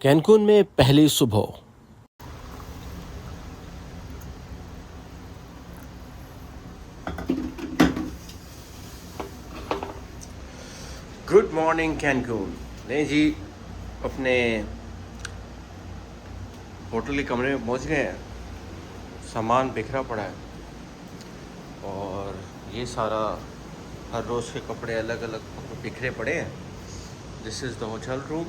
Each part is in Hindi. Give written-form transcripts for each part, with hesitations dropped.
कैनकून में पहली सुबह। Good morning Cancun. नहीं जी, अपने होटल के कमरे में पहुंच गए हैं। सामान बिखरा पड़ा है और ये सारा हर रोज़ के कपड़े अलग अलग बिखरे पड़े हैं। This is the hotel room,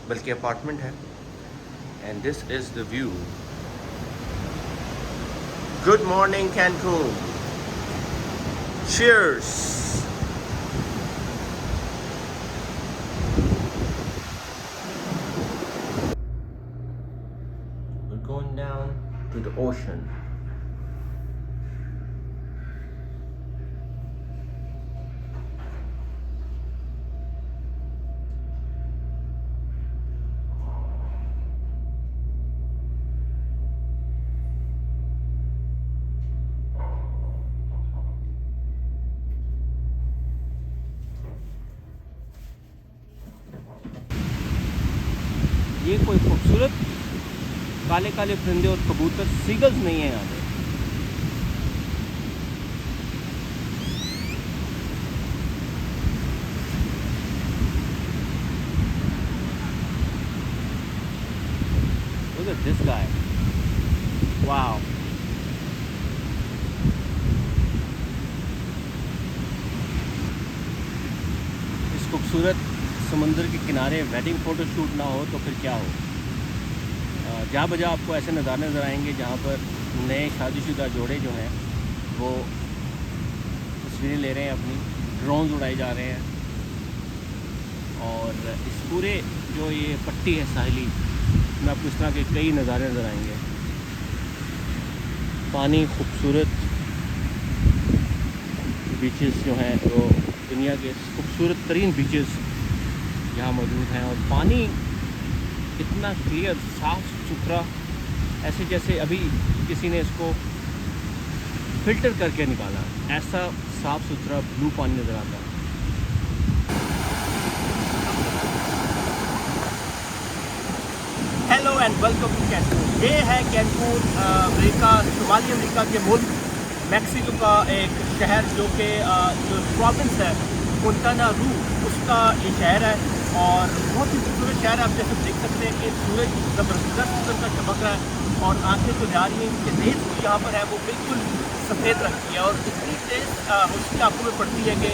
बल्कि अपार्टमेंट है, and this is the view. Good morning Cancun, cheers. We're going down to the ocean. ये कोई खूबसूरत काले काले परिंदे और कबूतर, सीगल्स नहीं है यहाँ पे। Look at this guy. Wow. इस खूबसूरत समंदर के किनारे वेडिंग फ़ोटो शूट ना हो तो फिर क्या हो। जहाँ बजा आपको ऐसे नज़ारे नज़र आएंगे जहाँ पर नए शादीशुदा जोड़े जो हैं वो तस्वीरें ले रहे हैं, अपनी ड्रोन उड़ाए जा रहे हैं। और इस पूरे जो ये पट्टी है साहिली में आपको इस तरह के कई नज़ारे नज़र आएंगे। पानी, खूबसूरत बीचेस जो हैं वो दुनिया के खूबसूरत तरीन बीचेस यहाँ मौजूद हैं। और पानी इतना क्लियर, साफ़ सुथरा, ऐसे जैसे अभी किसी ने इसको फ़िल्टर करके निकाला, ऐसा साफ़ सुथरा ब्लू पानी नज़र आता है। Hello and welcome to Cancun. ये है कैनकून, अमेरिका, शुमाली अमेरिका के मुल्क मैक्सिको का एक शहर जो कि जो प्रोविंस है क्विंटाना रू, उसका ये शहर है। और बहुत ही खूबसूरत शहर है। आप जैसे देख सकते हैं कि सूरज ज़बरदस्त किस्म का चमक रहा है और आंखें तो जा रही हैं कि रेत यहाँ पर है वो बिल्कुल सफ़ेद रंग की है और इतनी तेज़ रोशनी आंखों में पड़ती है कि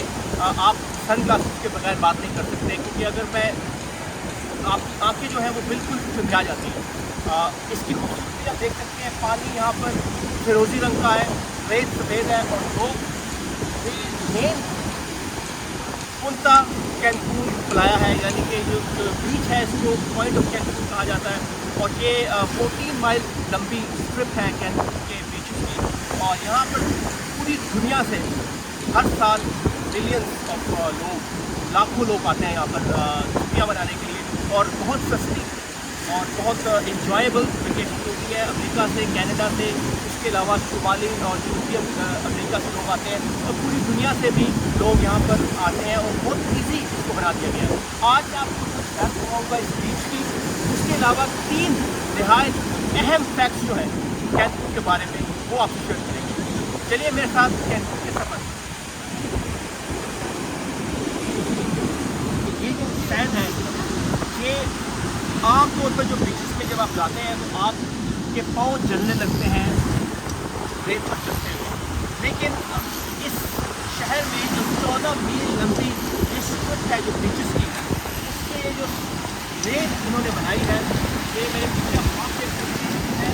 आप सन ग्लासेस के बगैर बात नहीं कर सकते, क्योंकि अगर मैं आपकी आंखें जो हैं वो बिल्कुल चुंधिया जाती हैं। इसकी खूबसूरती आप देख सकते हैं। पानी यहाँ पर फिरोज़ी रंग का है, रेत सफ़ेद है और लोग मेन पुंता कैनकून बुलाया है, यानी कि जो बीच है इसको पॉइंट ऑफ कैनकून कहा जाता है। और ये 14 माइल लंबी स्ट्रिप है कैनकून के बीचेस की। और यहाँ पर पूरी दुनिया से हर साल मिलियंस ऑफ लोग, लाखों लोग आते हैं यहाँ पर छुट्टियाँ मनाने के लिए। और बहुत सस्ती और बहुत इंजॉयबल वेकेशन होती है। अमेरिका से, कनाडा से, इसके अलावा शुमाली और जनूबी अमेरिका से लोग आते हैं और पूरी दुनिया से भी लोग यहाँ पर आते हैं और बहुत ईजी इसको बना दिया गया है। आज मैं आपको कुछ बात बताऊँगा इस बीच की। इसके अलावा 3 नहायत अहम फैक्ट्स जो हैं कैनकून के बारे में वो आपसे शेयर करेंगे। चलिए मेरे साथ कैनकून के सफ़र। ये जो सैंड है ये आमतौर पर जो बीचेस में जब आप जाते हैं तो आपके पाँव जलने लगते हैं रेत पर चलते हुए। लेकिन इस शहर में जो 14 मील लंबी ये स्ट्रिप है जो बीचेस की, इसके ये जो रेत इन्होंने बनाई है, ये मेरे पीछे आप देख सकते हैं,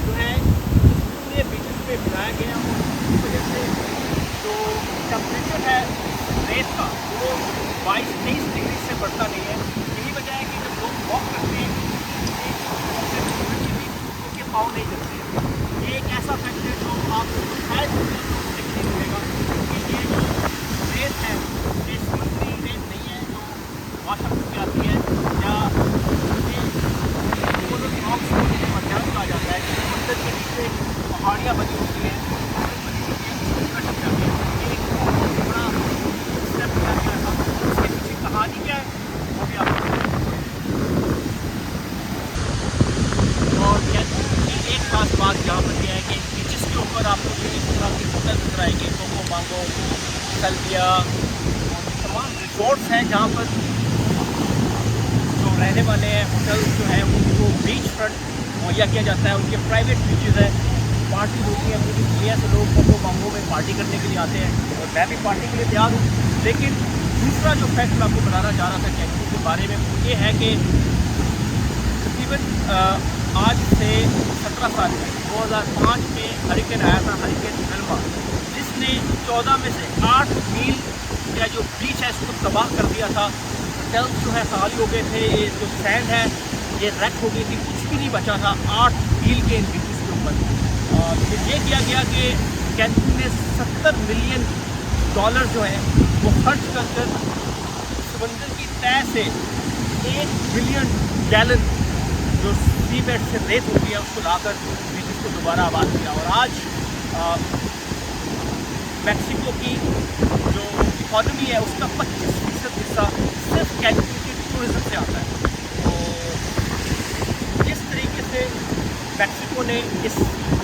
जो है पूरे बीचेस पे बनाया गया। और इस वजह से जो टेम्परेचर है रेत का वो 22-23 डिग्री से बढ़ता नहीं है। यही वजह है कि जब लोग वॉक करते हैं उनके पाँव नहीं जलते। ये एक ऐसा फैक्ट है जो आपको शायद देखने को मिलेगा कि ये जो रेत है ये समुद्री रेत नहीं है जो वाशअप करके आती है, या पोलर रॉक्स मध्यान्ह कहा जाता है कि समुद्र के नीचे पहाड़ियाँ बनी होती हैं, एक बड़ा स्टेप है रिसोर्ट्स हैं जहाँ पर जो रहने वाले हैं होटल्स जो हैं उनको बीच फ्रंट मुहैया किया जाता है। उनके प्राइवेट बीचेज़ हैं, पार्टी होती है, पूरी दुनिया से लोग बंगो बंगो में पार्टी करने के लिए आते हैं और मैं भी पार्टी के लिए तैयार हूँ। लेकिन दूसरा जो फैक्ट मैं आपको बताना चाह रहा था कैंकून के बारे में वो ये है कि तकरीबन आज से 17 साल में 2005 में हरिकेन आया था, हरिकेन विल्मा, जिसने 14 में से 8 मील का जो बीच है इसको तबाह कर दिया था। होटल्स जो है खाली हो गए थे, ये जो सैंड है ये रैक हो गई थी, कुछ भी नहीं बचा था 8 मील के इन बीचेस के ऊपर। फिर ये किया गया कि कैंकून ने $70 मिलियन जो है वो खर्च कर समंदर की तह से 1 बिलियन गैलन जो सी बेड से रेत होती है उसको लाकर बीचेस को दोबारा आबाद किया। और आज मैक्सिको की जो इकॉनमी है उसका 25% हिस्सा सिर्फ कैंकून के टूरिज़्म से आता है। तो इस तरीके से मैक्सिको ने इस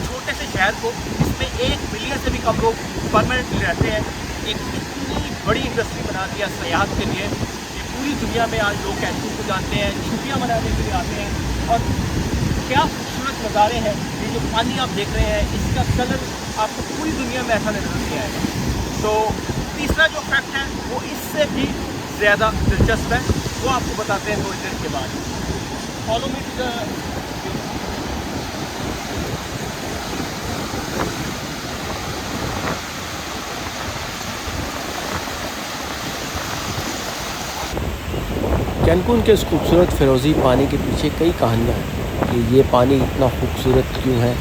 छोटे से शहर को, इसमें 1 मिलियन से भी कम लोग परमानेंटली रहते हैं, एक इतनी बड़ी इंडस्ट्री बना दिया सयाहत के लिए कि पूरी दुनिया में आज लोग कैंकून को जानते हैं, छुट्टियाँ मनाने के लिए आते हैं। और क्या खूबसूरत नज़ारे हैं, ये जो पानी आप देख रहे हैं इसका कलर आपको पूरी दुनिया में ऐसा नजर नहीं आएगा। तो तीसरा जो फैक्ट है वो इससे भी ज़्यादा दिलचस्प है, वो आपको बताते हैं थोड़ी देर के बाद। फॉलो मी टू द कैंकून के इस खूबसूरत फिरोज़ी पानी के पीछे कई कहानियाँ हैं कि ये पानी इतना खूबसूरत क्यों है,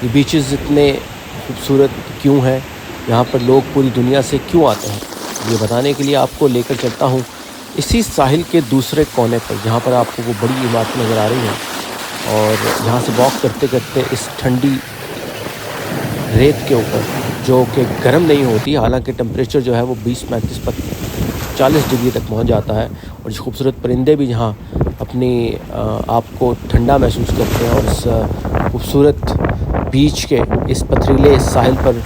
ये बीचेस इतने खूबसूरत क्यों हैं, यहाँ पर लोग पूरी दुनिया से क्यों आते हैं। ये बताने के लिए आपको लेकर चलता हूँ इसी साहिल के दूसरे कोने पर, जहाँ पर आपको वो बड़ी इमारत नज़र आ रही है। और यहाँ से वॉक करते करते इस ठंडी रेत के ऊपर, जो कि गर्म नहीं होती, हालांकि टेम्परेचर जो है वो 20-40 डिग्री तक पहुँच जाता है। और जो खूबसूरत परिंदे भी यहाँ अपनी आप को ठंडा महसूस करते हैं। और इस खूबसूरत बीच के इस पथरीले साहिल पर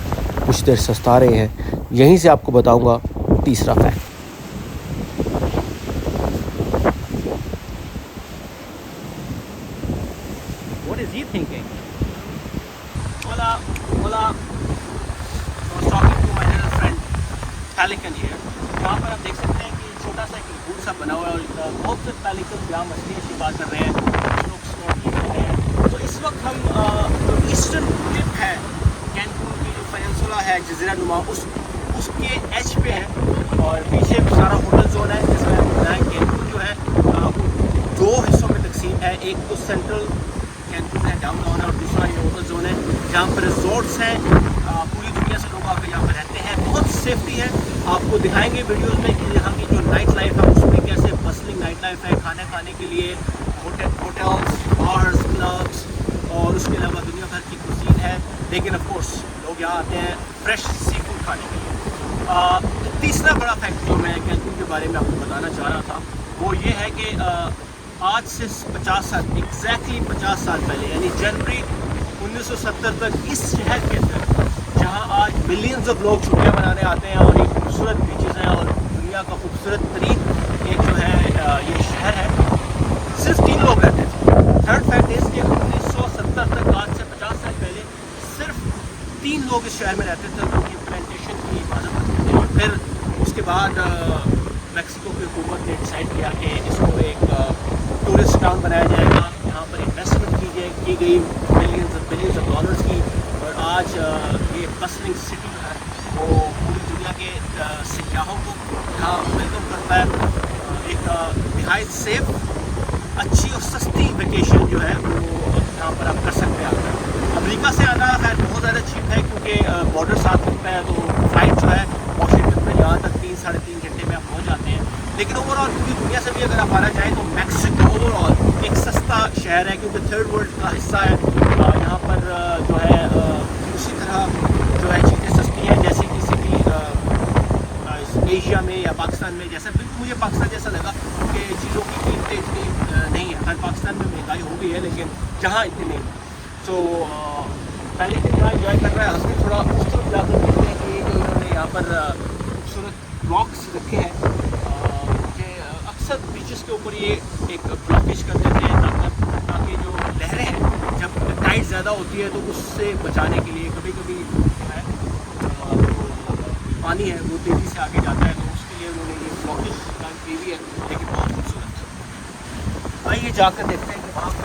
कुछ देर सस्ता रहे हैं। यहीं से आपको बताऊंगा तीसरा fact. What is he thinking? Hola, hola. I was talking to my little friend Pelican here. यहाँ पर आप देख सकते हैं कि छोटा सा एक lagoon सा बना हुआ है और बहुत से पेलिकन यहाँ मछलियाँ शिकार कर रहे हैं, लोग स्नॉर्कलिंग कर रहे हैं। तो इस वक्त हम जो ईस्टर्न टिप है कैंकून की, जो पेनिनसुला है जज़ीरा नुमा, उसके एज पे है और पीछे सारा होटल जोन है। जिसमें बताया कैंकून जो है दो हिस्सों में तकसीम है, एक तो सेंट्रल कैंकून है, डाउनटाउन है, और दूसरा ये होटल जोन है जहाँ पर रिजॉर्ट्स हैं, पूरी दुनिया से लोग आकर यहाँ पर रहते हैं। बहुत सेफ्टी है, आपको दिखाएंगे वीडियोस में कि यहाँ की जो नाइट लाइफ है उसमें कैसे बसलिंग नाइट लाइफ है, खाने खाने के लिए होटल्स, बार्स, क्लब्स और उसके अलावा दुनिया भर की कुजीन है। लेकिन ऑफ कोर्स लोग यहाँ आते हैं फ्रेश सी फूड खाने के लिए। तीसरा बड़ा फैक्ट जो मैं कैंकून के बारे में आपको बताना चाह रहा था वो ये है कि आज से 50 साल, एग्जैक्टली 50 साल पहले, यानी जनवरी 1970 तक इस शहर के अंदर, जहाँ आज मिलियंस ऑफ लोग छुट्टियाँ मनाने आते हैं और ये खूबसूरत बीचेस हैं और दुनिया का खूबसूरत तरीन एक जो है ये शहर है, सिर्फ 3 लोग रहते थे। थर्ड फैक्ट इस कि 1970 तक, आज से 50 साल पहले, सिर्फ 3 लोग इस शहर में रहते थे जो कि प्लांटेशन की हिफाजत करते थे। और फिर उसके बाद मैक्सिको की हुकूमत ने डिसाइड किया कि इसको एक टूरिस्ट टाउन बनाया जाएगा, यहाँ पर इन्वेस्टमेंट की गई बिलियंस ऑफ डॉलर्स की, और आज ये बसलिंग सिटी है वो पूरी दुनिया के सियाहों को यहाँ वेलकम करता है। एक नहायत सेफ, अच्छी और सस्ती वेकेशन जो है वो यहाँ पर आप कर सकते हैं। अमेरिका से आना खैर बहुत ज़्यादा चीप है क्योंकि बॉर्डर साथ होता है, तो फ्लाइट जो है वॉशिंगटन में यहाँ तक 3-3.5 घंटे में आप पहुँच जाते हैं। लेकिन ओवरऑल पूरी दुनिया से भी अगर आप आना चाहें तो मैक्सिको ओवरऑल एक सस्ता शहर है क्योंकि थर्ड वर्ल्ड का हिस्सा है। यहाँ पर जो है उसी तरह जो है चीज़ें सस्ती हैं जैसे किसी भी एशिया में या पाकिस्तान में। जैसा बिल्कुल मुझे पाकिस्तान जैसा लगा क्योंकि चीज़ों की कीमतें इतनी नहीं है। हर पाकिस्तान में महंगाई हो गई है लेकिन जहाँ इतनी नहीं। तो पहले दिन यहाँ इंजॉय कर रहा है, हंसने थोड़ा उस तरफ जाकर देखते हैं कि जो इन्होंने यहाँ पर खूबसूरत ब्लॉक्स रखे हैं इसके ऊपर ये एक ब्लॉकेज कर देते हैं ताकि जो लहरें हैं जब टाइड ज़्यादा होती है तो उससे बचाने के लिए कभी कभी पानी है वो तेज़ी से आगे जाता है, तो उसके लिए उन्होंने ये ब्लॉकेज की हुई है, लेकिन बहुत खूबसूरत। आइए जाकर देखते हैं कि वहाँ का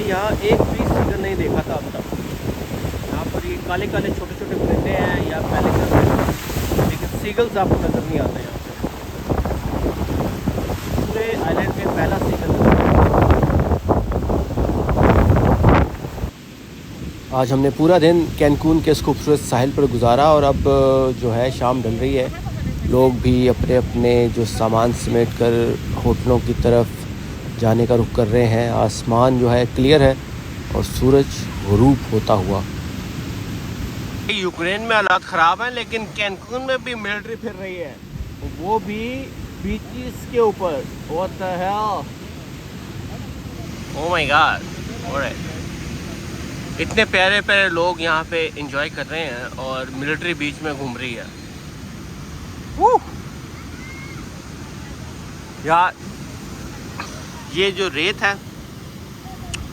यहाँ एक भी सीगल नहीं देखा था अब तक। यहाँ पर ये काले काले छोटे छोटे परिंदे हैं या पेलिकन हैं, लेकिन सीगल्स आपको नज़र नहीं आते यहाँ पे। पूरे आइलैंड में पहला सीगल। आज हमने पूरा दिन कैनकून के इस खूबसूरत साहिल पर गुजारा और अब जो है शाम ढल रही है। लोग भी अपने अपने जो सामान समेट कर होटलों की तरफ जाने का रुख कर रहे हैं। आसमान जो है क्लियर है और सूरज गुरूब होता हुआ। यूक्रेन में हालात ख़राब हैं, लेकिन कैनकून में भी मिलिट्री फिर रही है, वो भी बीचेस के ऊपर। What the hell, oh my God. Alright, इतने प्यारे प्यारे लोग यहाँ पे एंजॉय कर रहे हैं और मिलिट्री बीच में घूम रही है। यार ये जो रेत है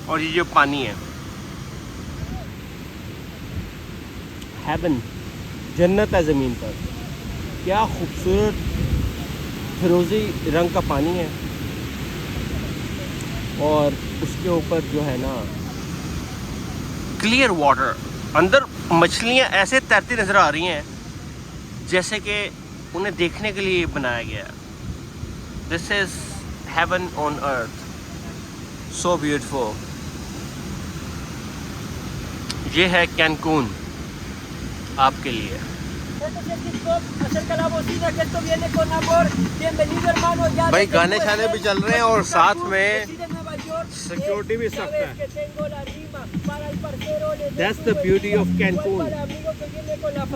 और ये जो पानी है, हेवन, जन्नत है ज़मीन पर। क्या खूबसूरत फिरोज़ी रंग का पानी है और उसके ऊपर जो है ना क्लियर वाटर। अंदर मछलियाँ ऐसे तैरती नज़र आ रही हैं जैसे कि उन्हें देखने के लिए बनाया गया। This is heaven on earth, so beautiful. ये है कैनकून आपके लिए। भाई गाने शाने भी चल रहे हैं और साथ में सिक्योरिटी भी सख्त है। That's the beauty of Cancun।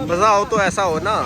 मज़ा हो तो ऐसा हो ना।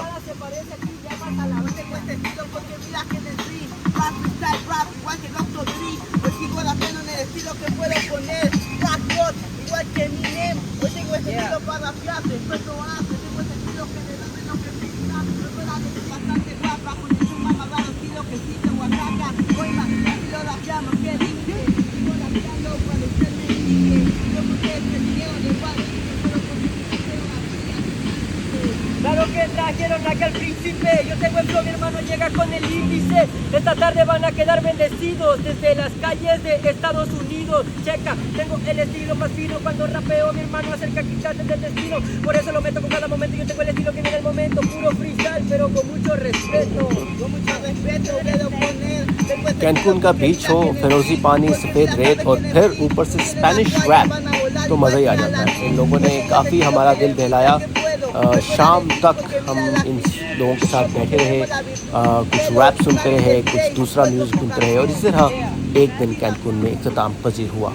Claro que trajeron aquí al príncipe. Yo tengo el flow, mi hermano llega con el índice. Esta tarde van a quedar bendecidos desde las calles de Estados Unidos. Checa, tengo el estilo más fino cuando rapeo, mi hermano acerca quitarte del destino. Por eso lo meto con cada momento. Yo tengo el estilo que viene el momento, puro freestyle, pero con mucho respeto. Con mucho respeto quiero poner. कैनकून का बीच हो, फिरोजी पानी, सफ़ेद रेत और फिर ऊपर से स्पेनिश रैप, तो मज़ा ही आ जाता है। इन लोगों ने काफ़ी हमारा दिल बहलाया। शाम तक हम इन लोगों के साथ बैठे रहे, कुछ रैप सुनते रहे, कुछ दूसरा म्यूज़िक सुनते रहे और इस तरह एक दिन कैनकून में इख्तिताम पजीर हुआ।